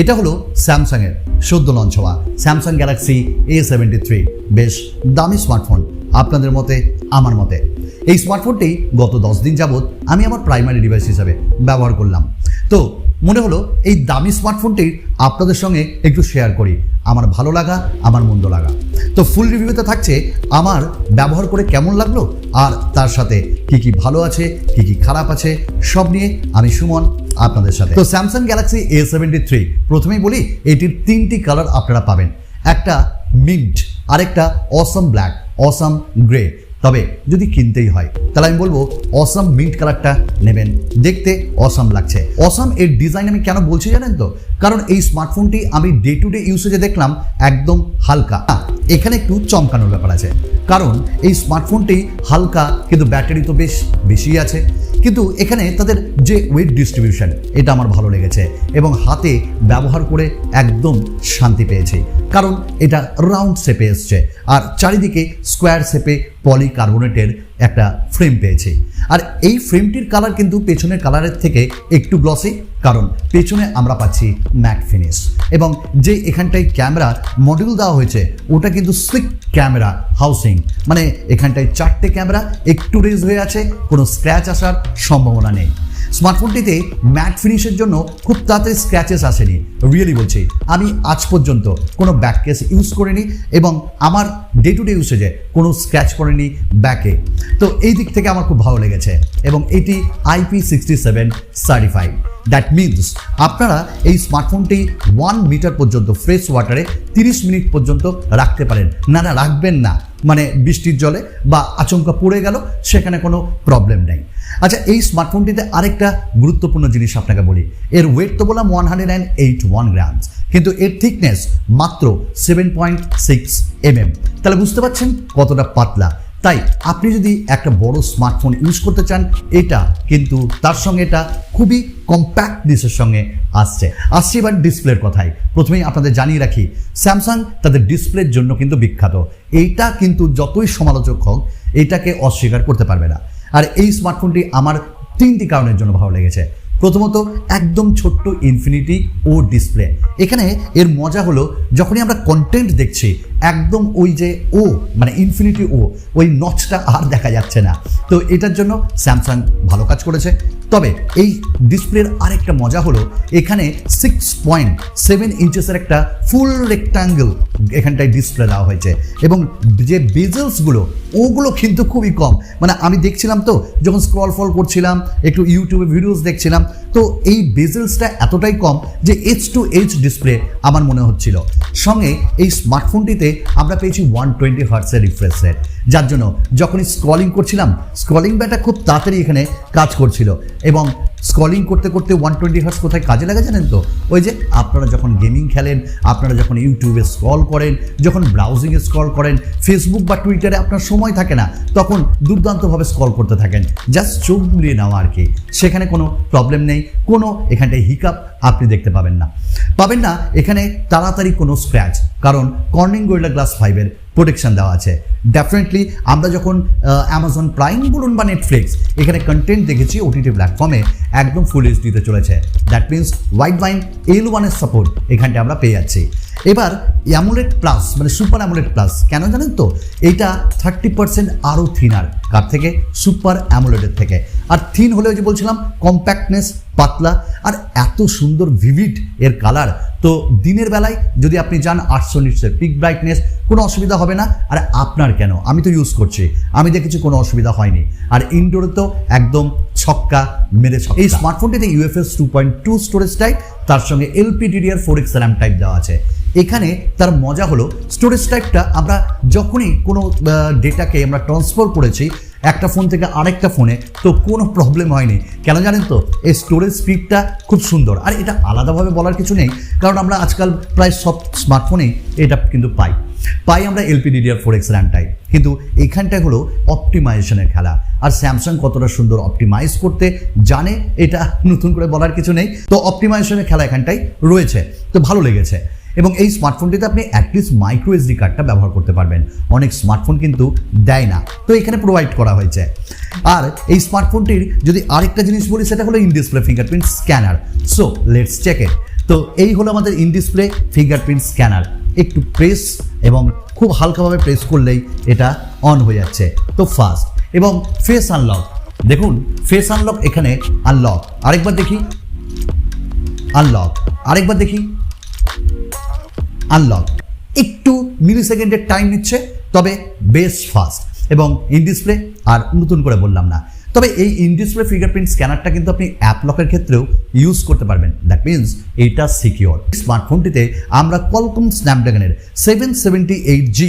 এটা হলো স্যামসাং এর সদ্য লঞ্চ হওয়া স্যামসাং গ্যালাক্সি A73 বেশ দামি স্মার্টফোন আপনাদের মতে আমার মতে এই স্মার্টফোনটি গত 10 দিন যাবত আমি আমার প্রাইমারি ডিভাইস হিসেবে ব্যবহার করলাম। তো মনে হলো এই দামি স্মার্টফোনটি আপনাদের সঙ্গে একটু শেয়ার করি, আমার ভালো লাগা আমার মন্দ লাগা। তো ফুল রিভিউতে থাকছে আমার ব্যবহার করে কেমন লাগলো আর তার সাথে কি কি ভালো আছে কি কি খারাপ আছে সব নিয়ে আমি সুমন আপনাদের সাথে। তো স্যামসাং গ্যালাক্সি A73 প্রথমেই বলি এটির 3টি কালার আপনারা পাবেন, একটা মিন্ট, আরেকটা অসম ব্ল্যাক, অসম গ্রে। তবে যদি কিনতেই হয় তাহলে আমি বলবো অসম মিন্ট কালারটা নেবেন, দেখতে অসম লাগছে। অসম এর ডিজাইন আমি কেন বলছি জানেন তো, কারণ এই স্মার্টফোনটি আমি ডে টু ডে ইউসেজে দেখলাম একদম হালকা, এখানে একটু চমকানোর ব্যাপার আছে। কারণ এই স্মার্টফোনটি হালকা কিন্তু ব্যাটারি তো বেশ বেশি আছে, কিন্তু এখানে তাদের যে ওয়েট ডিস্ট্রিবিউশন এটা আমার ভালো লেগেছে এবং হাতে ব্যবহার করে একদম শান্তি পেয়েছি। কারণ এটা রাউন্ড শেপে এসছে আর চারিদিকে স্কোয়ার শেপে পলিকার্বনেটের একটা ফ্রেম পেয়েছি। আর এই ফ্রেমটির কালার কিন্তু পেছনের কালারের থেকে একটু গ্লসি, কারণ পেছনে আমরা পাচ্ছি ম্যাট ফিনিশ এবং যে এখানটায় ক্যামেরা মডিউল দেওয়া হয়েছে ওটা কিন্তু স্লিক ক্যামেরা হাউসিং, মানে এখানটায় 4টে ক্যামেরা একটু রেজ হয়ে আছে, কোনো স্ক্র্যাচ আসার সম্ভাবনা নেই। স্মার্টফোনটিতে ম্যাট ফিনিশের জন্য খুব তাড়াতাড়ি স্ক্র্যাচেস আসেনি, রিয়েলি বলছি। আমি আজ পর্যন্ত কোনো ব্যাক কেস ইউজ করিনি এবং আমার ডে টু ডে ইউসেজে কোনো স্ক্র্যাচ করেনি ব্যাকে। তো এই দিক থেকে আমার খুব ভালো লেগেছে এবং এটি IP67 সার্টিফাইড। দ্যাট মিনস আপনারা এই স্মার্টফোনটি 1 মিটার পর্যন্ত ফ্রেশ ওয়াটারে 30 মিনিট পর্যন্ত রাখতে পারেন। না রাখবেন না, মানে বৃষ্টির জলে বা আচমকা পড়ে গেল সেখানে কোনো প্রবলেম নেই। আচ্ছা, এই স্মার্টফোনটিতে আরেকটা গুরুত্বপূর্ণ জিনিস আপনাকে বলি, এর ওয়েট তো বললাম 181 গ্রামস, কিন্তু এর থিকনেস মাত্র 7.6 mm। তাহলে বুঝতে পারছেন কতটা পাতলা। তাই আপনি যদি একটা বড় স্মার্টফোন ইউজ করতে চান এটা কিন্তু তার সঙ্গে এটা খুবই কম্প্যাক্টনেসের সঙ্গে আসছে এবার ডিসপ্লের কথায়। প্রথমেই আপনাদের জানিয়ে রাখি স্যামসাং তাদের ডিসপ্লের জন্য কিন্তু বিখ্যাত, এইটা কিন্তু যতই সমালোচক হোক এটাকে অস্বীকার করতে পারবে না। আর এই স্মার্টফোনটি আমার 3টি কারণের জন্য ভালো লেগেছে। প্রথমত একদম ছোট্ট ইনফিনিটি ও ডিসপ্লে। এখানে এর মজা হলো যখনই আমরা কন্টেন্ট দেখছি একদম ওই যে ও মানে ইনফিনিটি ও ওই নচটা আর দেখা যাচ্ছে না। তো এটার জন্য স্যামসাং ভালো কাজ করেছে। তবে এই ডিসপ্লের আরেকটা মজা হলো এখানে 6.7 ইঞ্চেসের একটা ফুল রেক্ট্যাঙ্গেল এখানটায় ডিসপ্লে দেওয়া হয়েছে এবং যে বেজেলসগুলো ওগুলো কিন্তু খুবই কম। মানে আমি দেখছিলাম তো যখন স্ক্রল ফল করছিলাম একটু ইউটিউবে ভিডিওস দেখছিলাম, তো এই বেজেলসটা এতটাই কম যে H to H ডিসপ্লে আমার মনে হচ্ছিল। সঙ্গে এই স্মার্টফোনটিতে আমরা পেয়েছি 120 হার্টসের রিফ্রেশ রেট, যার জন্য যখনই স্ক্রলিং করছিলাম স্ক্রলিং ব্যাটা খুব তাড়াতাড়ি এখানে কাজ করছিল এবং স্ক্রলিং করতে করতে 120 হার্টস কোথায় কাজে লাগে জানেন তো, ওই যে আপনারা যখন গেমিং খেলেন, আপনারা যখন ইউটিউবে স্ক্রল করেন, যখন ব্রাউজিংয়ে স্ক্রল করেন, ফেসবুক বা টুইটারে আপনার সময় থাকে না, তখন দুর্দান্তভাবে স্ক্রল করতে থাকেন, জাস্ট চোখ বুলিয়ে নেওয়া আর কি। সেখানে কোনো প্রবলেম নেই, কোনো এখানটায় হিকআপ আপনি দেখতে পাবেন না এখানে তাড়াতাড়ি কোনো স্ক্র্যাচ, কারণ কর্নিং গরিলা গ্লাস 5-এর প্রোটেকশন দেওয়া আছে। ডেফিনেটলি আমরা যখন অ্যামাজন প্রাইম বলুন বা নেটফ্লিক্স এখানে কন্টেন্ট দেখেছি ওটিটি প্ল্যাটফর্মে একদম ফুল এইচডিতে চলেছে। That means wide bind L1 এর সাপোর্ট এখানটা আমরা পেয়ে যাচ্ছি। এবার অ্যামোলেড প্লাস মানে সুপার অ্যামোলেড প্লাস কেন জানেন তো, এটা 30% আরও থিনার, কার থেকে? সুপার অ্যামোলেডের থেকে। আর থিন হলেও যে বলছিলাম কম্প্যাক্টনেস, পাতলা আর এত সুন্দর ভিভিড এর কালার। তো দিনের বেলায় যদি আপনি যান 800 নিটসের পিক ব্রাইটনেস কোনো অসুবিধা হবে না। আর আপনার কেন, আমি তো ইউজ করছি, আমি দেখেছি কোনো অসুবিধা হয়নি। আর ইনডোরে তো একদম ছক্কা মেরে ছক্কা। এই স্মার্টফোনটিতে UFS 2.2 স্টোরেজ টাইপ, তার সঙ্গে LPDDR4X RAM টাইপ দেওয়া আছে। এখানে তার মজা হলো স্টোরেজ টাইপটা আমরা যখনই কোনো ডেটাকে আমরা ট্রান্সফার করেছি একটা ফোন থেকে আরেকটা ফোনে তো কোনো প্রবলেম হয়নি। কেন জানেন তো, এই স্টোরেজ স্পিডটা খুব সুন্দর। আর এটা আলাদাভাবে বলার কিছু নেই, কারণ আমরা আজকাল প্রায় সব স্মার্টফোনেই এটা কিন্তু পাই আমরা LPDDR4X RAM টাইপ। কিন্তু এখানটায় হলো অপটিমাইজেশনের খেলা, আর স্যামসাং কতটা সুন্দর অপটিমাইজ করতে জানে এটা নতুন করে বলার কিছু নেই। তো অপটিমাইজেশনের খেলা এখানটায় রয়েছে, তো ভালো লেগেছে। এবং এই স্মার্টফোনটিতে আপনি অ্যাটলিস্ট মাইক্রো SD কার্ডটা ব্যবহার করতে পারবেন, অনেক স্মার্টফোন কিন্তু দেয় না, তো এখানে প্রোভাইড করা হয়েছে। আর এই স্মার্টফোনটির যদি আরেকটা জিনিস বলি সেটা হলো in display fingerprint scanner. So let's check it. তো এই হলো আমাদের ইন ডিসপ্লে ফিঙ্গারপ্রিন্ট স্ক্যানার। একটু প্রেস এবং খুব হালকাভাবে প্রেস করলেই এটা অন হয়ে যাচ্ছে। তো ফাস্ট এবং ফেস আনলক, দেখুন ফেস আনলক এখানে আনলক, আরেকবার দেখি আনলক, আরেকবার দেখি আনলক। একটু মিলি সেকেন্ডের টাইম নিচ্ছে, তবে বেশ ফাস্ট এবং ইন ডিসপ্লে আর নতুন করে বললাম না। তবে এই ইন ডিসপ্লে ফিঙ্গারপ্রিন্ট স্ক্যানারটা কিন্তু আপনি অ্যাপ লকের ক্ষেত্রেও ইউজ করতে পারবেন। দ্যাট মিনস এইটা সিকিওর। স্মার্টফোনটিতে আমরা কোয়ালকম স্ন্যাপড্রাগনের 778G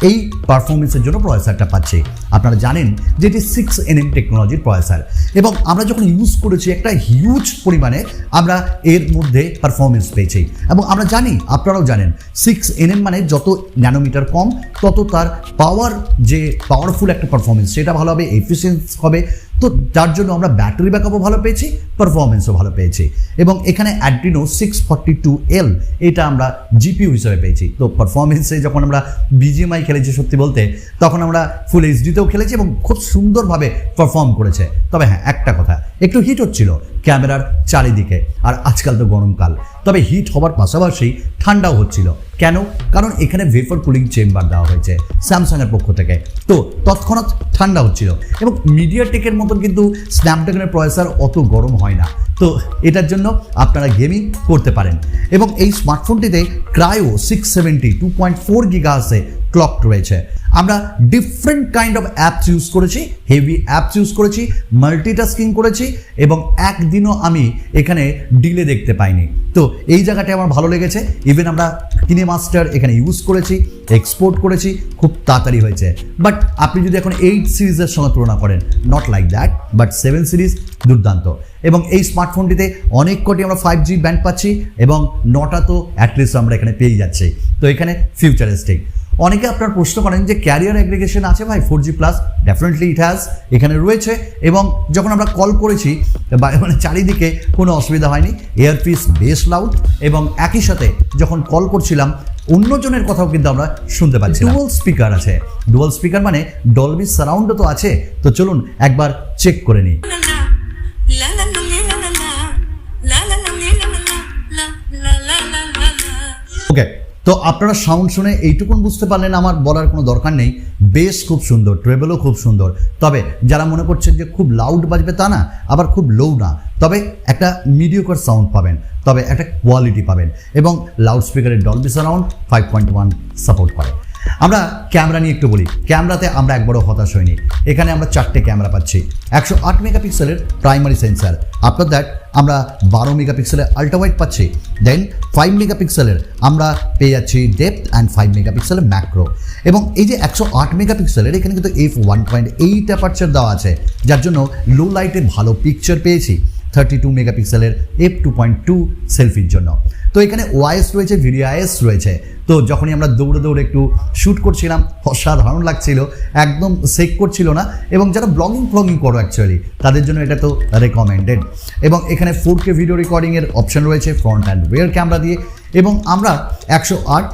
এই পারফরমেন্সের জন্য প্রসেসরটা পাচ্ছি। আপনারা জানেন যে এটি 6nm টেকনোলজির প্রসেসর এবং আমরা যখন ইউজ করেছি একটা হিউজ পরিমাণে আমরা এর মধ্যে পারফরমেন্স পেয়েছি। এবং আমরা জানি, আপনারাও জানেন, 6nm মানে যত ন্যানোমিটার কম তত তার পাওয়ার, যে পাওয়ারফুল একটা পারফরমেন্স সেটা ভালো হবে, এফিসিয়েন্স হবে। তো যার জন্য আমরা ব্যাটারি ব্যাকআপও ভালো পেয়েছি, পারফরমেন্সও ভালো পেয়েছি। এবং এখানে অ্যাড্রিনো 642L এটা আমরা জিপিইউ হিসেবে পেয়েছি। তো পারফরমেন্সে যখন আমরা বিজিএমআই খেলেছি সত্যি বলতে, তখন আমরা ফুল এইচডিতেও খেলেছি এবং খুব সুন্দরভাবে পারফর্ম করেছে। তবে হ্যাঁ, একটা কথা, একটু হিট হচ্ছিল ক্যামেরার চারিদিকে, আর আজকাল তো গরমকাল, তবে হিট হওয়ার পাশাপাশি ঠান্ডাও হচ্ছিল। কেন? কারণ এখানে ভেপার কুলিং চেম্বার দেওয়া হয়েছে স্যামসাংয়ের পক্ষ থেকে, তো তৎক্ষণাৎ ঠান্ডা হচ্ছিল। এবং মিডিয়াটেকের মতন কিন্তু স্ন্যাপড্রাগনের প্রসেসর অত গরম হয় না, তো এটার জন্য আপনারা গেমিং করতে পারেন। এবং এই স্মার্টফোনটিতে ক্রায়ো 670 2.4 GHz ক্লক রয়েছে। আমরা different kind of apps use করেছি, হেভি অ্যাপস ইউজ করেছি, মাল্টিটাস্কিং করেছি এবং একদিনও আমি এখানে ডিলে দেখতে পাইনি। তো এই জায়গাটা আমার ভালো লেগেছে। ইভেন আমরা কিনেমাস্টার এখানে ইউজ করেছি, এক্সপোর্ট করেছি, খুব তাড়াতাড়ি হয়েছে। বাট আপনি যদি এখন 8 সিরিজের সঙ্গে তুলনা করেন, not like that, but 7 series দুর্দান্ত। এবং এই স্মার্টফোনটিতে অনেক কটি আমরা 5G ব্যান্ড পাচ্ছি এবং 9টা তো অ্যাটলিস্ট আমরা এখানে পেয়ে যাচ্ছি। তো এখানে ফিউচারিস্টিক। অনেকে আপনার প্রশ্ন করেন যে ক্যারিয়ার অ্যাগ্রিগেশন আছে ভাই 4G+, ডেফিনেটলি ইট হ্যাজ, এখানে রয়েছে। এবং যখন আমরা কল করেছি মানে চারিদিকে কোনো অসুবিধা হয়নি, এয়ারপিস বেশ লাউড এবং একই সাথে যখন কল করছিলাম অন্যজনের কথাও কিন্তু আমরা শুনতে পাচ্ছি। ডুয়াল স্পিকার আছে, ডুয়াল স্পিকার মানে ডলবি সারাউন্ডও তো আছে। তো চলুন একবার চেক করে নিই। ওকে, তো আপনারা সাউন্ড শুনে এইটুকুন বুঝতে পারলেন, আমার বলার কোনো দরকার নেই। বেশ খুব সুন্দর, ট্রেবলও খুব সুন্দর। তবে যারা মনে করছেন যে খুব লাউড বাজবে তা না, আবার খুব লো না, তবে একটা মিডিওকার সাউন্ড পাবেন, তবে একটা কোয়ালিটি পাবেন। এবং লাউড স্পিকারের ডলবি সারাউন্ড 5.1 সাপোর্ট করে। আমরা ক্যামেরা নিয়ে একটু বলি। ক্যামেরাতে আমরা একবারও হতাশ হইনি। এখানে আমরা 4টে ক্যামেরা পাচ্ছি, 108 মেগাপিক্সেলের প্রাইমারি সেন্সার। আফটার দ্যাট আমরা 12 মেগাপিক্সেলের আল্ট্রা ওয়াইড পাচ্ছি, দেন 5 মেগাপিক্সেলের আমরা পেয়ে যাচ্ছি ডেপথ অ্যান্ড 5 মেগাপিক্সেলের ম্যাক্রো। এবং এই যে 108 মেগাপিক্সেলের এখানে কিন্তু f1.8 অ্যাপারচার দেওয়া আছে, যার জন্য লো লাইটে ভালো পিকচার পেয়েছি। 32 মেগাপিক্সেলের f2.2 সেলফির জন্য। তো এখানে ওআইএস রয়েছে, ভিডিও আইএস রয়েছে। তো যখনই আমরা দৌড়ে দৌড়ে একটু শ্যুট করছিলাম, অসাধারণ লাগছিল, একদম সেক করছিল না। এবং যারা ব্লগিং করো অ্যাকচুয়ালি, তাদের জন্য এটা তো রেকমেন্ডেড। এবং এখানে 4K ভিডিও রেকর্ডিংয়ের অপশন রয়েছে ফ্রন্ট অ্যান্ড রিয়ার ক্যামেরা দিয়ে। এবং আমরা 108,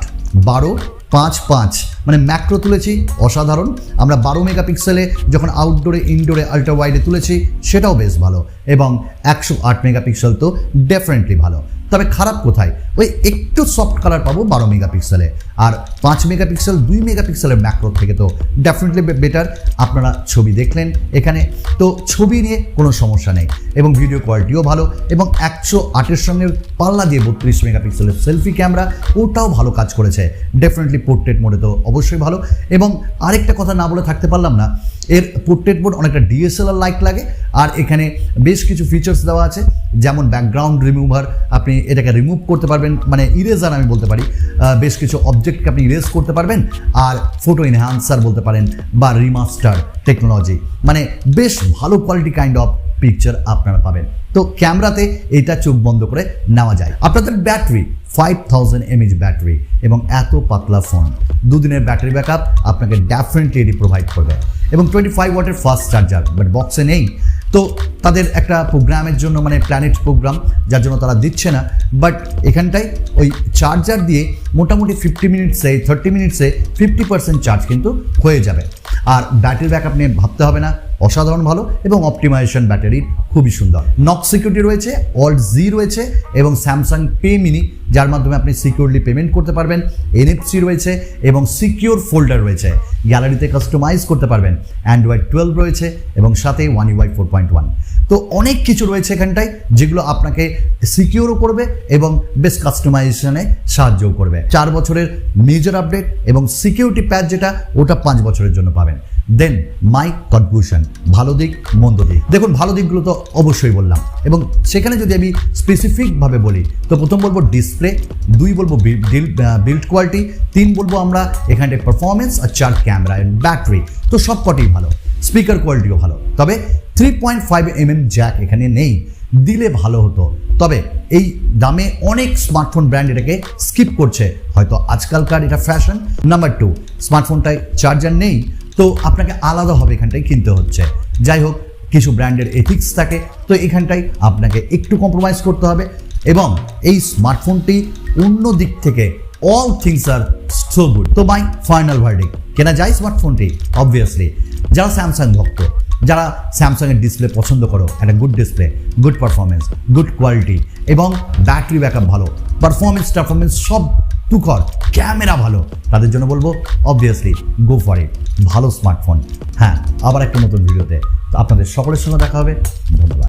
12, 5.5 মানে ম্যাক্রো তুলেছি, অসাধারণ। আমরা 12 মেগাপিক্সেলে যখন আউটডোরে ইনডোরে আল্ট্রা ওয়াইডে তুলেছি, সেটাও বেশ ভালো। এবং 108 মেগাপিক্সেল তো ডেফিনেটলি ভালো। তবে খারাপ কোথায়, ওই একটু সফট কালার পাবো 12 মেগাপিক্সেলে। আর 5 মেগাপিক্সেল 2 মেগাপিক্সেলের ম্যাক্রো থেকে তো ডেফিনেটলি বেটার। আপনারা ছবি দেখলেন এখানে, তো ছবি নিয়ে কোনো সমস্যা নেই এবং ভিডিও কোয়ালিটিও ভালো। এবং 108-এর সঙ্গে পাল্লা দিয়ে 32 মেগাপিক্সেলের সেলফি ক্যামেরা, ওটাও ভালো কাজ করেছে। ডেফিনেটলি পোর্ট্রেট মোডে তো অবশ্যই ভালো। এবং আরেকটা কথা না বলে থাকতে পারলাম না, এর পোর্ট্রেট মোড অনেকটা ডিএসএলআর লাইক লাগে। আর এখানে বেশ কিছু ফিচার্স দেওয়া আছে, যেমন ব্যাকগ্রাউন্ড রিমুভার, আপনি এটাকে রিমুভ করতে পারবেন, মানে ইরেজার আমি বলতে পারি। বেশ কিছু অবজেক্টকে আপনি ইরেজ করতে পারবেন। আর ফটো এনহ্যান্সার বলতে পারেন বা রিমাস্টার টেকনোলজি, মানে বেশ ভালো কোয়ালিটি কাইন্ড অফ পিকচার আপনারা পাবেন। তো ক্যামেরাতে এটা চোখ বন্ধ করে নেওয়া যায়। আপনাদের ব্যাটারি 5000 mAh ব্যাটারি এবং এত পাতলা ফোন, 2 দিনের ব্যাটারি ব্যাকআপ আপনাকে ডেফিনেটলি এটি প্রোভাইড করবে। এবং 25 ওয়াটের ফাস্ট চার্জার, বাট বক্সে নেই। তো তাদের একটা প্রোগ্রামের জন্য, মানে প্ল্যানেট প্রোগ্রাম, যার জন্য তারা দিচ্ছে না। বাট এখানটায় ওই চার্জার দিয়ে মোটামুটি 30 মিনিটসে 50% চার্জ কিন্তু হয়ে যাবে। আর ব্যাটারি ব্যাকআপ নিয়ে ভাবতে হবে না, অসাধারণ ভালো। এবং অপটিমাইজেশন ব্যাটারির খুবই সুন্দর। নক সিকিউরিটি রয়েছে, অল্ট জি রয়েছে এবং স্যামসাং পে মিনি, যার মাধ্যমে আপনি সিকিউরলি পেমেন্ট করতে পারবেন। NFC রয়েছে এবং সিকিউর ফোল্ডার রয়েছে, গ্যালারিতে কাস্টমাইজ করতে পারবেন। অ্যান্ড্রয়েড 12 রয়েছে এবং সাথে One UI 4.1। তো অনেক কিছু রয়েছে এখানটায় যেগুলো আপনাকে সিকিউরও করবে এবং বেস্ট কাস্টমাইজেশনে সাহায্যও করবে। 4 বছরের মেজর আপডেট এবং সিকিউরিটি প্যাচ যেটা, ওটা 5 বছরের জন্য পাবেন। দেন মাই কনক্লুশন, ভালো দিক মন্দ দিক। দেখুন, ভালো দিকগুলো তো অবশ্যই বললাম, এবং সেখানে যদি আমি স্পেসিফিকভাবে বলি তো প্রথম বলবো ডিসপ্লে, 2 বলবো বিল্ড কোয়ালিটি, 3 বলবো আমরা এখানটায় পারফরমেন্স, আর 4 ক্যামেরা এন্ড ব্যাটারি। তো সব কটাই ভালো, স্পিকার কোয়ালিটিও ভালো। তবে 3.5mm জ্যাক এখানে নেই, দিলে ভালো হতো। তবে এই দামে অনেক স্মার্টফোন ব্র্যান্ড এটাকে স্কিপ করছে, হয়তো আজকালকার এটা ফ্যাশন। নাম্বার 2, স্মার্টফোনটায় চার্জার নেই, তো আপনাকে আলাদাভাবে এখানটায় কিনতে হচ্ছে। যাই হোক, কিছু ব্র্যান্ডের এথিক্স থাকে, তো এখানটায় আপনাকে একটু কম্প্রোমাইজ করতে হবে। এবং এই স্মার্টফোনটি অন্য দিক থেকে all things are so good. তো মাই ফাইনাল ভার্ডিক্ট, কেনা যায় স্মার্টফোনটি? অবভিয়াসলি যারা স্যামসাং ভক্ত, যারা স্যামসাংয়ের ডিসপ্লে পছন্দ করো, একটা good display, good performance, good quality এবং ব্যাটারি ব্যাকআপ ভালো, পারফরমেন্স সব তুখর, ক্যামেরা ভালো, তাদের জন্য বলবো অবভিয়াসলি গো ফর ইট, ভালো স্মার্টফোন। হ্যাঁ, আবার একটা নতুন ভিডিওতে আপনাদের সকলের সঙ্গে দেখা হবে। ধন্যবাদ।